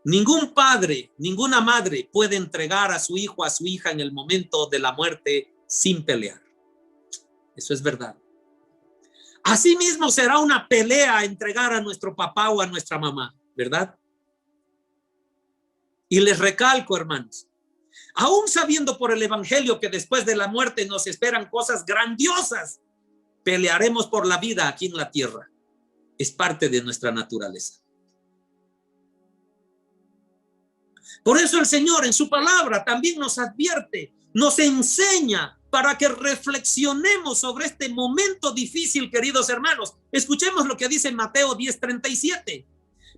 ningún padre, ninguna madre puede entregar a su hijo, a su hija en el momento de la muerte sin pelear. Eso es verdad. Asimismo será una pelea entregar a nuestro papá o a nuestra mamá, ¿verdad? Y les recalco, hermanos, aún sabiendo por el evangelio que después de la muerte nos esperan cosas grandiosas, pelearemos por la vida aquí en la tierra. Es parte de nuestra naturaleza. Por eso el Señor en su palabra también nos advierte, nos enseña para que reflexionemos sobre este momento difícil, queridos hermanos. Escuchemos lo que dice Mateo 10:37,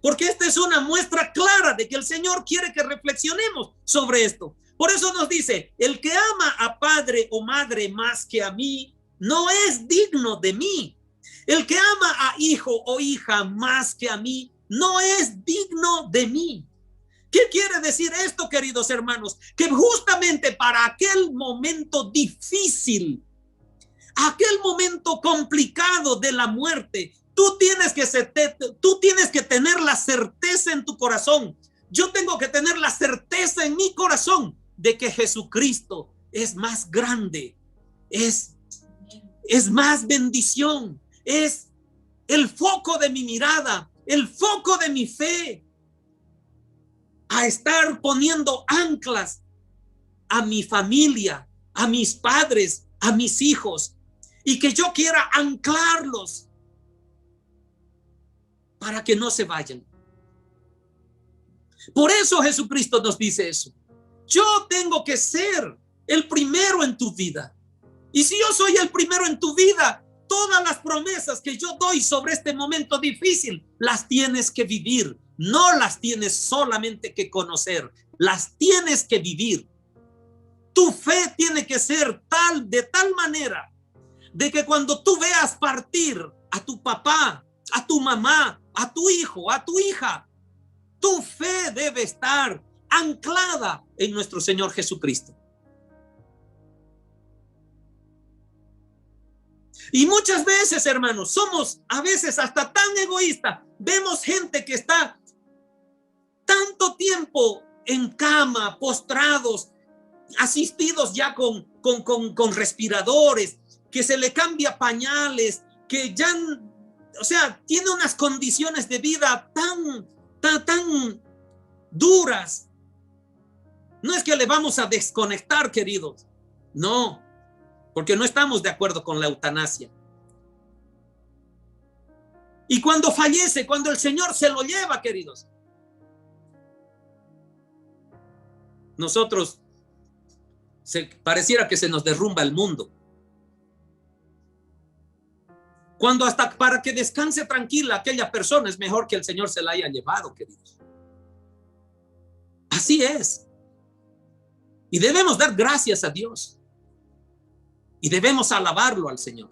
porque esta es una muestra clara de que el Señor quiere que reflexionemos sobre esto. Por eso nos dice, el que ama a padre o madre más que a mí, no es digno de mí. El que ama a hijo o hija más que a mí, no es digno de mí. ¿Qué quiere decir esto, queridos hermanos? Que justamente para aquel momento difícil, aquel momento complicado de la muerte, tú tienes que tener la certeza en tu corazón. Yo tengo que tener la certeza en mi corazón de que Jesucristo es más grande, es más bendición, es el foco de mi mirada, el foco de mi fe, a estar poniendo anclas a mi familia, a mis padres, a mis hijos, y que yo quiera anclarlos para que no se vayan. Por eso Jesucristo nos dice eso. Yo tengo que ser el primero en tu vida. Y si yo soy el primero en tu vida, todas las promesas que yo doy sobre este momento difícil, las tienes que vivir. No las tienes solamente que conocer, las tienes que vivir. Tu fe tiene que ser de tal manera, de que cuando tú veas partir a tu papá, a tu mamá, a tu hijo, a tu hija, tu fe debe estar anclada en nuestro Señor Jesucristo. Y muchas veces, hermanos, somos a veces hasta tan egoístas. Vemos gente que está tanto tiempo en cama, postrados, asistidos ya con respiradores, que se le cambia pañales, que ya, o sea, tiene unas condiciones de vida tan duras. No es que le vamos a desconectar, queridos. No, porque no estamos de acuerdo con la eutanasia. Y cuando fallece, cuando el Señor se lo lleva, queridos, nosotros pareciera que se nos derrumba el mundo. Cuando hasta para que descanse tranquila aquella persona es mejor que el Señor se la haya llevado, queridos. Así es. Y debemos dar gracias a Dios. Y debemos alabarlo al Señor.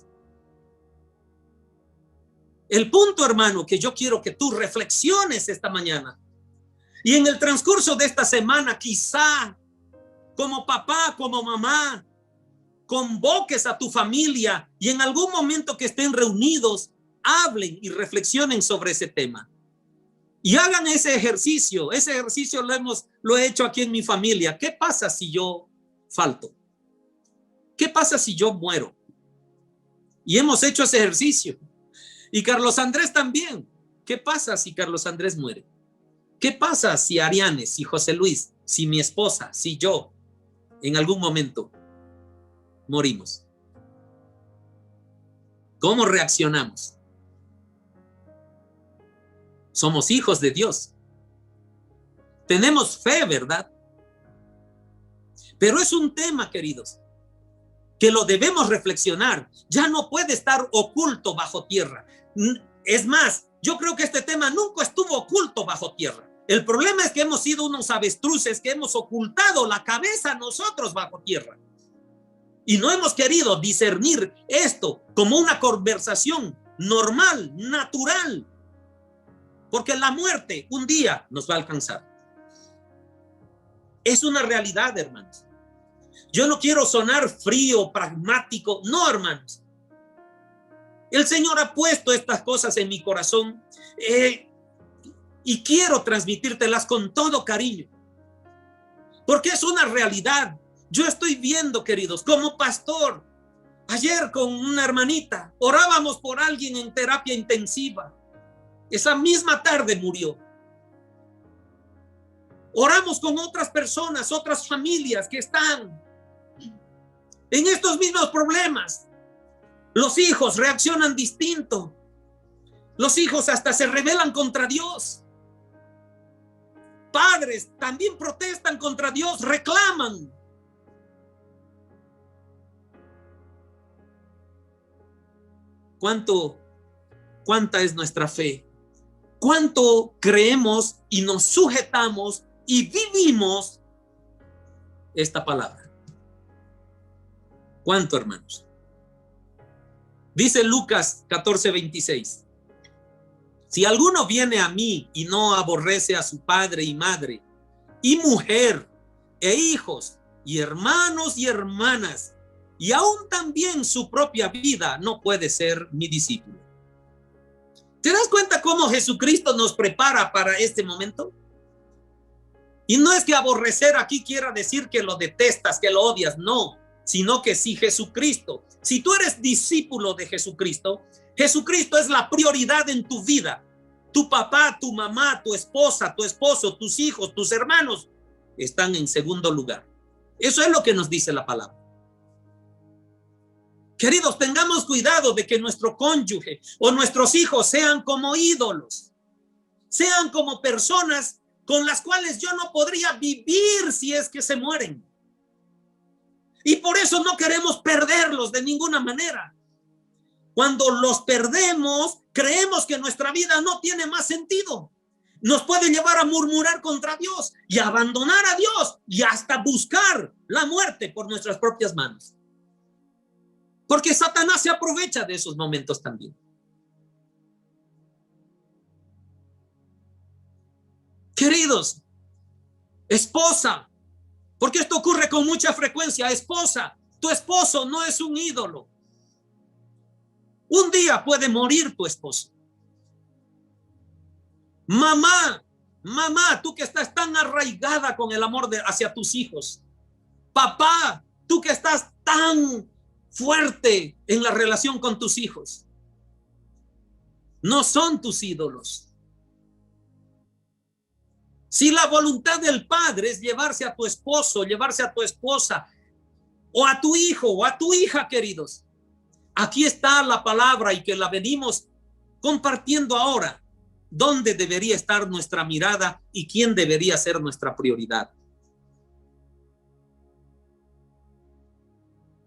El punto, hermano, que yo quiero que tú reflexiones esta mañana y en el transcurso de esta semana, quizá como papá, como mamá, convoques a tu familia y en algún momento que estén reunidos, hablen y reflexionen sobre ese tema. Y hagan ese ejercicio. Ese ejercicio lo he hecho aquí en mi familia. ¿Qué pasa si yo falto? ¿Qué pasa si yo muero? Y hemos hecho ese ejercicio. Y Carlos Andrés también. ¿Qué pasa si Carlos Andrés muere? ¿Qué pasa si Ariane, si José Luis, si mi esposa, si yo, en algún momento morimos? ¿Cómo reaccionamos? Somos hijos de Dios. Tenemos fe, ¿verdad? Pero es un tema, queridos, que lo debemos reflexionar. Ya no puede estar oculto bajo tierra. Es más, yo creo que este tema nunca estuvo oculto bajo tierra. El problema es que hemos sido unos avestruces que hemos ocultado la cabeza nosotros bajo tierra. Y no hemos querido discernir esto como una conversación normal, natural. Porque la muerte un día nos va a alcanzar. Es una realidad, hermanos. Yo no quiero sonar frío, pragmático. No, hermanos. El Señor ha puesto estas cosas en mi corazón y quiero transmitírtelas con todo cariño. Porque es una realidad. Yo estoy viendo, queridos, como pastor. Ayer con una hermanita orábamos por alguien en terapia intensiva. Esa misma tarde murió. Oramos con otras personas, otras familias que están en estos mismos problemas. Los hijos reaccionan distinto. Los hijos hasta se rebelan contra Dios. Padres también protestan contra Dios, reclaman. ¿Cuánta es nuestra fe? ¿Cuánto creemos y nos sujetamos y vivimos esta palabra? ¿Cuánto, hermanos? Dice Lucas 14:26. Si alguno viene a mí y no aborrece a su padre y madre, y mujer, e hijos, y hermanos y hermanas, y aún también su propia vida, no puede ser mi discípulo. ¿Te das cuenta cómo Jesucristo nos prepara para este momento? Y no es que aborrecer aquí quiera decir que lo detestas, que lo odias, no, sino que si Jesucristo, si tú eres discípulo de Jesucristo, Jesucristo es la prioridad en tu vida. Tu papá, tu mamá, tu esposa, tu esposo, tus hijos, tus hermanos están en segundo lugar. Eso es lo que nos dice la palabra. Queridos, tengamos cuidado de que nuestro cónyuge o nuestros hijos sean como ídolos, sean como personas con las cuales yo no podría vivir si es que se mueren. Y por eso no queremos perderlos de ninguna manera. Cuando los perdemos, creemos que nuestra vida no tiene más sentido. Nos puede llevar a murmurar contra Dios y a abandonar a Dios y hasta buscar la muerte por nuestras propias manos. Porque Satanás se aprovecha de esos momentos también. Queridos, esposa, porque esto ocurre con mucha frecuencia, esposa, tu esposo no es un ídolo. Un día puede morir tu esposo. Mamá, tú que estás tan arraigada con el amor hacia tus hijos. Papá, tú que estás tan fuerte en la relación con tus hijos. No son tus ídolos. Si la voluntad del padre es llevarse a tu esposo, llevarse a tu esposa, o a tu hijo, o a tu hija, queridos, aquí está la palabra y que la venimos compartiendo ahora dónde debería estar nuestra mirada y quién debería ser nuestra prioridad.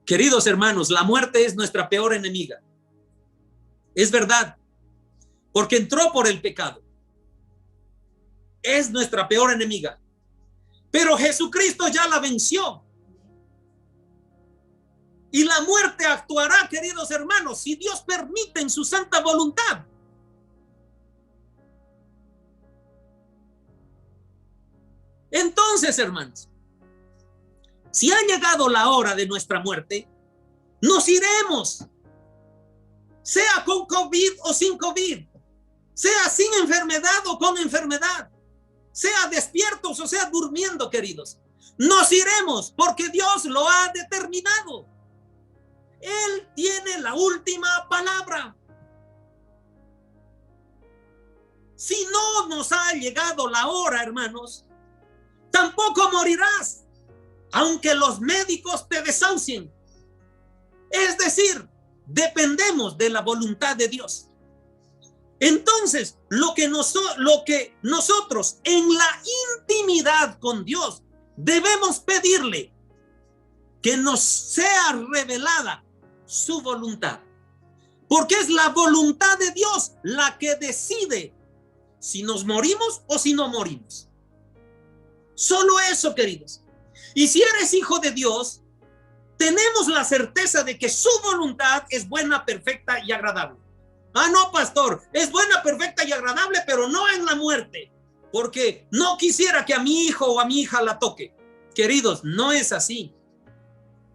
Queridos hermanos, la muerte es nuestra peor enemiga. Es verdad, porque entró por el pecado. Es nuestra peor enemiga. Pero Jesucristo ya la venció. Y la muerte actuará, queridos hermanos, si Dios permite en su santa voluntad. Entonces, hermanos, si ha llegado la hora de nuestra muerte, nos iremos, sea con COVID o sin COVID, sea sin enfermedad o con enfermedad, sea despiertos o sea durmiendo, queridos. Nos iremos porque Dios lo ha determinado. Él tiene la última palabra. Si no nos ha llegado la hora, hermanos, tampoco morirás, aunque los médicos te desahucien. Es decir, dependemos de la voluntad de Dios. Entonces, lo que nosotros en la intimidad con Dios debemos pedirle, que nos sea revelada su voluntad. Porque es la voluntad de Dios la que decide si nos morimos o si no morimos. Solo eso, queridos. Y si eres hijo de Dios, tenemos la certeza de que su voluntad es buena, perfecta y agradable. Ah, no, pastor, es buena, perfecta y agradable, pero no en la muerte, porque no quisiera que a mi hijo o a mi hija la toque. Queridos, no es así.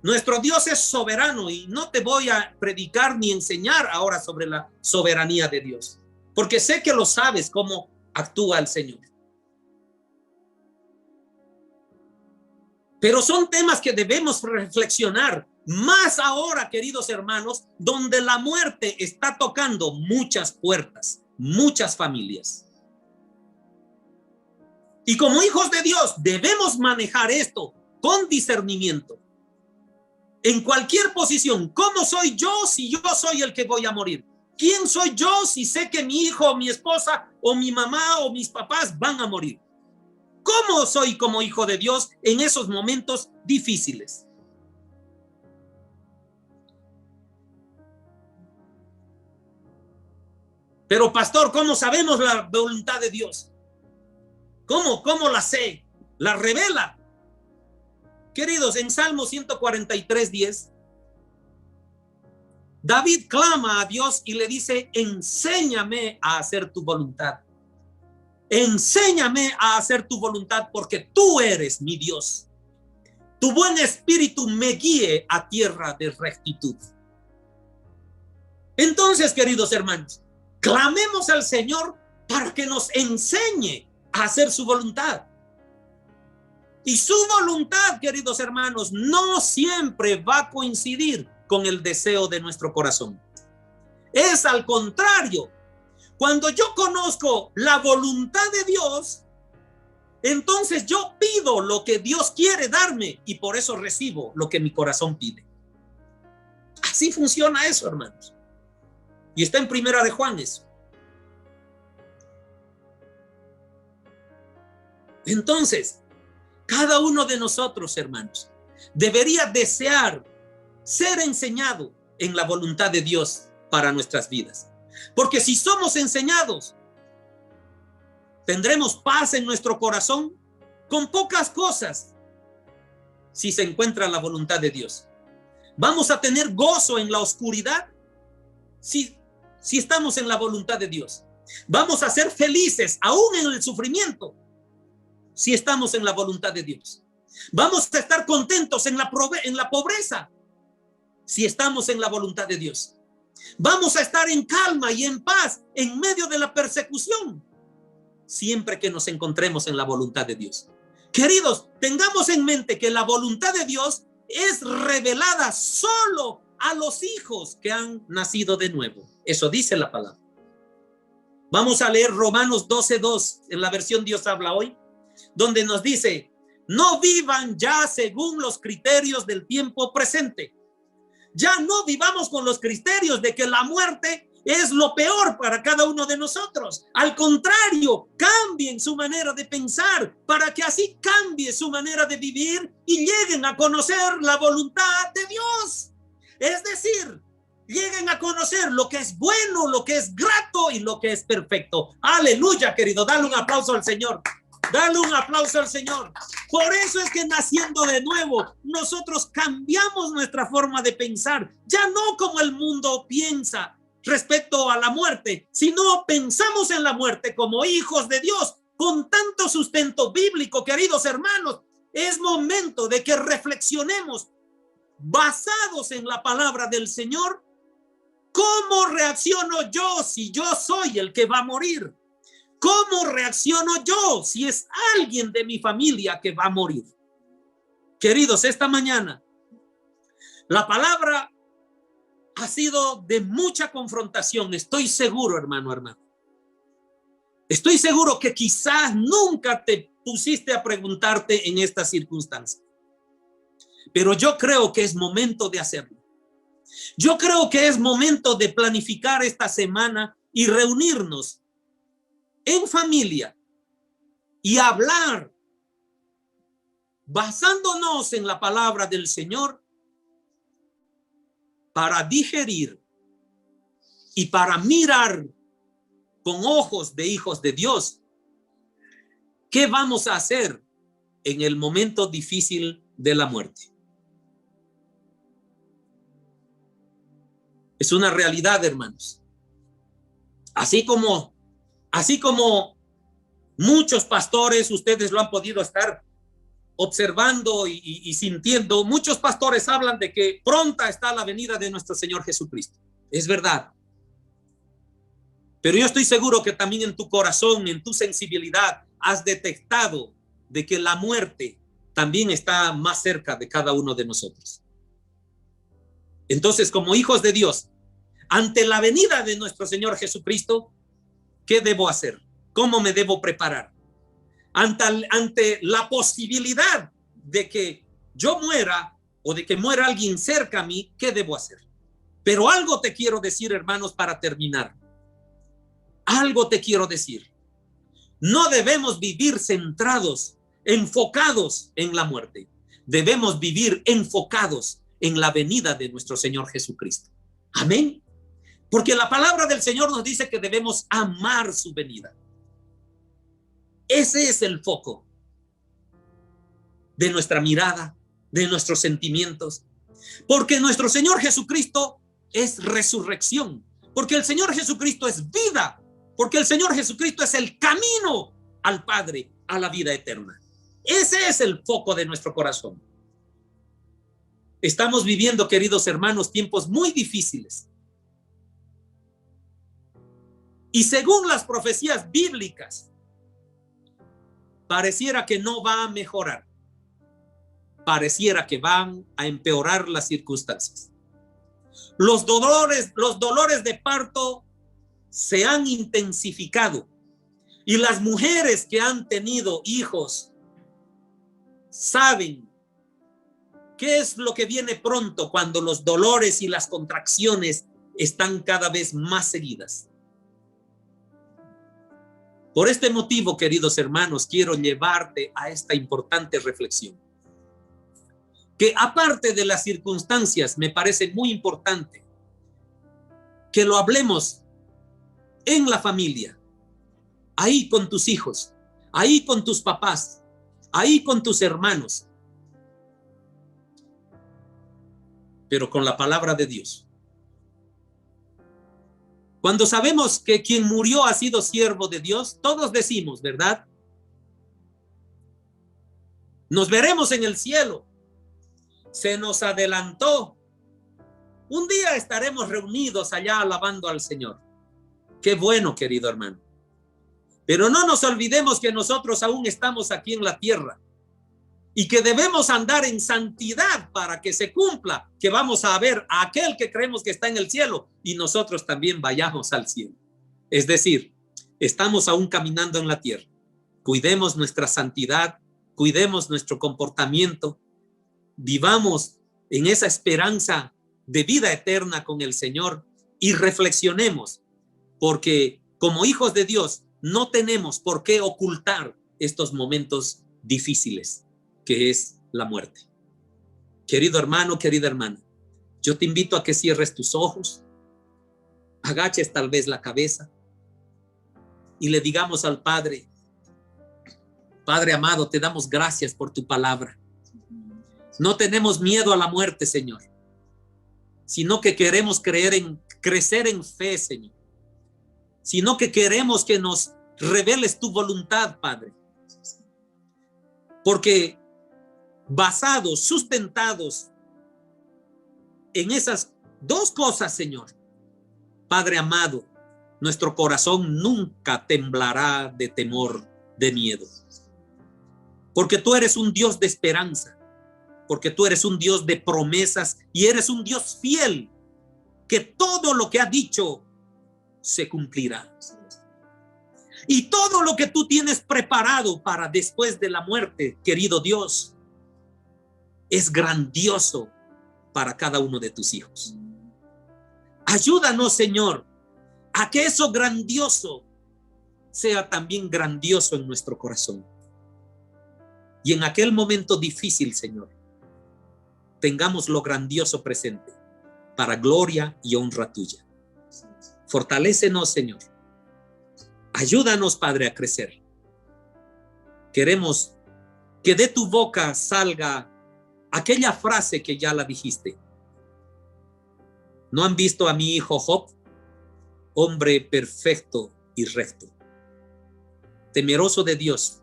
Nuestro Dios es soberano y no te voy a predicar ni enseñar ahora sobre la soberanía de Dios, porque sé que lo sabes cómo actúa el Señor. Pero son temas que debemos reflexionar, más ahora, queridos hermanos, donde la muerte está tocando muchas puertas, muchas familias. Y como hijos de Dios debemos manejar esto con discernimiento. En cualquier posición, ¿cómo soy yo si yo soy el que voy a morir? ¿Quién soy yo si sé que mi hijo o mi esposa o mi mamá o mis papás van a morir? ¿Cómo soy como hijo de Dios en esos momentos difíciles? Pero pastor, ¿cómo sabemos la voluntad de Dios? ¿Cómo la sé? ¿La revela? Queridos, en Salmo 143:10, David clama a Dios y le dice: enséñame a hacer tu voluntad. Enséñame a hacer tu voluntad porque tú eres mi Dios. Tu buen espíritu me guíe a tierra de rectitud. Entonces, queridos hermanos, clamemos al Señor para que nos enseñe a hacer su voluntad. Y su voluntad, queridos hermanos, no siempre va a coincidir con el deseo de nuestro corazón. Es al contrario. Cuando yo conozco la voluntad de Dios, entonces yo pido lo que Dios quiere darme y por eso recibo lo que mi corazón pide. Así funciona eso, hermanos. Y está en Primera de Juan eso. Entonces, cada uno de nosotros, hermanos, debería desear ser enseñado en la voluntad de Dios para nuestras vidas. Porque si somos enseñados, tendremos paz en nuestro corazón con pocas cosas si se encuentra la voluntad de Dios. Vamos a tener gozo en la oscuridad si estamos en la voluntad de Dios. Vamos a ser felices aún en el sufrimiento si estamos en la voluntad de Dios. Vamos a estar contentos en la pobreza si estamos en la voluntad de Dios. Vamos a estar en calma y en paz en medio de la persecución, siempre que nos encontremos en la voluntad de Dios. Queridos, tengamos en mente que la voluntad de Dios es revelada solo a los hijos que han nacido de nuevo. Eso dice la palabra. Vamos a leer Romanos 12:2 en la versión Dios habla hoy, donde nos dice: no vivan ya según los criterios del tiempo presente. Ya no vivamos con los criterios de que la muerte es lo peor para cada uno de nosotros. Al contrario, cambien su manera de pensar para que así cambie su manera de vivir y lleguen a conocer la voluntad de Dios. Es decir, lleguen a conocer lo que es bueno, lo que es grato y lo que es perfecto. Aleluya, querido. Dale un aplauso al Señor. Dale un aplauso al Señor. Por eso es que naciendo de nuevo, nosotros cambiamos nuestra forma de pensar. Ya no como el mundo piensa respecto a la muerte, sino pensamos en la muerte como hijos de Dios, con tanto sustento bíblico, queridos hermanos. Es momento de que reflexionemos basados en la palabra del Señor. ¿Cómo reacciono yo si yo soy el que va a morir? ¿Cómo reacciono yo si es alguien de mi familia que va a morir? Queridos, esta mañana la palabra ha sido de mucha confrontación. Estoy seguro, hermano. Estoy seguro que quizás nunca te pusiste a preguntarte en esta circunstancia. Pero yo creo que es momento de hacerlo. Yo creo que es momento de planificar esta semana y reunirnos en familia y hablar basándonos en la palabra del Señor para digerir y para mirar con ojos de hijos de Dios qué vamos a hacer en el momento difícil de la muerte. Es una realidad, hermanos. Así como muchos pastores, ustedes lo han podido estar observando y sintiendo, muchos pastores hablan de que pronta está la venida de nuestro Señor Jesucristo. Es verdad. Pero yo estoy seguro que también en tu corazón, en tu sensibilidad, has detectado de que la muerte también está más cerca de cada uno de nosotros. Entonces, como hijos de Dios, ante la venida de nuestro Señor Jesucristo, ¿qué debo hacer? ¿Cómo me debo preparar? Ante la posibilidad de que yo muera o de que muera alguien cerca a mí, ¿qué debo hacer? Pero algo te quiero decir, hermanos, para terminar. Algo te quiero decir. No debemos vivir centrados, enfocados en la muerte. Debemos vivir enfocados en la venida de nuestro Señor Jesucristo. Amén. Porque la palabra del Señor nos dice que debemos amar su venida. Ese es el foco de nuestra mirada, de nuestros sentimientos. Porque nuestro Señor Jesucristo es resurrección. Porque el Señor Jesucristo es vida. Porque el Señor Jesucristo es el camino al Padre, a la vida eterna. Ese es el foco de nuestro corazón. Estamos viviendo, queridos hermanos, tiempos muy difíciles. Y según las profecías bíblicas, pareciera que no va a mejorar. Pareciera que van a empeorar las circunstancias. Los dolores de parto se han intensificado. Y las mujeres que han tenido hijos saben qué es lo que viene pronto cuando los dolores y las contracciones están cada vez más seguidas. Por este motivo, queridos hermanos, quiero llevarte a esta importante reflexión. Que aparte de las circunstancias, me parece muy importante que lo hablemos en la familia, ahí con tus hijos, ahí con tus papás, ahí con tus hermanos, pero con la palabra de Dios. Cuando sabemos que quien murió ha sido siervo de Dios, todos decimos, ¿verdad? Nos veremos en el cielo. Se nos adelantó. Un día estaremos reunidos allá alabando al Señor. Qué bueno, querido hermano. Pero no nos olvidemos que nosotros aún estamos aquí en la tierra y que debemos andar en santidad para que se cumpla, que vamos a ver a aquel que creemos que está en el cielo y nosotros también vayamos al cielo. Es decir, estamos aún caminando en la tierra. Cuidemos nuestra santidad, cuidemos nuestro comportamiento, vivamos en esa esperanza de vida eterna con el Señor y reflexionemos, porque como hijos de Dios no tenemos por qué ocultar estos momentos difíciles, que es la muerte. Querido hermano, querida hermana, yo te invito a que cierres tus ojos, agaches tal vez la cabeza y le digamos al Padre: Padre amado, te damos gracias por tu palabra. No tenemos miedo a la muerte, Señor, sino que queremos crecer en fe, Señor, sino que queremos que nos reveles tu voluntad, Padre, porque basados, sustentados en esas dos cosas, Señor, Padre amado, nuestro corazón nunca temblará de temor, de miedo, porque tú eres un Dios de esperanza, porque tú eres un Dios de promesas y eres un Dios fiel, que todo lo que ha dicho se cumplirá. Y todo lo que tú tienes preparado para después de la muerte, querido Dios, es grandioso para cada uno de tus hijos. Ayúdanos, Señor, a que eso grandioso sea también grandioso en nuestro corazón. Y en aquel momento difícil, Señor, tengamos lo grandioso presente para gloria y honra tuya. Fortalécenos, Señor. Ayúdanos, Padre, a crecer. Queremos que de tu boca salga aquella frase que ya la dijiste. ¿No han visto a mi hijo Job? Hombre perfecto y recto, temeroso de Dios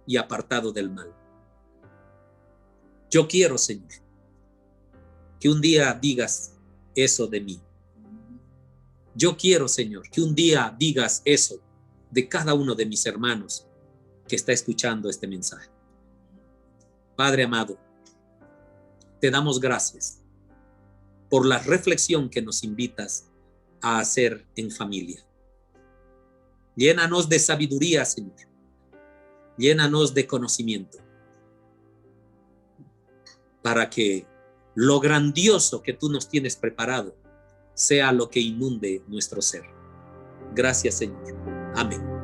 y apartado del mal. Yo quiero, Señor, que un día digas eso de mí. Yo quiero, Señor, que un día digas eso de cada uno de mis hermanos que está escuchando este mensaje. Padre amado, te damos gracias por la reflexión que nos invitas a hacer en familia. Llénanos de sabiduría, Señor. Llénanos de conocimiento para que lo grandioso que tú nos tienes preparado sea lo que inunde nuestro ser. Gracias, Señor. Amén.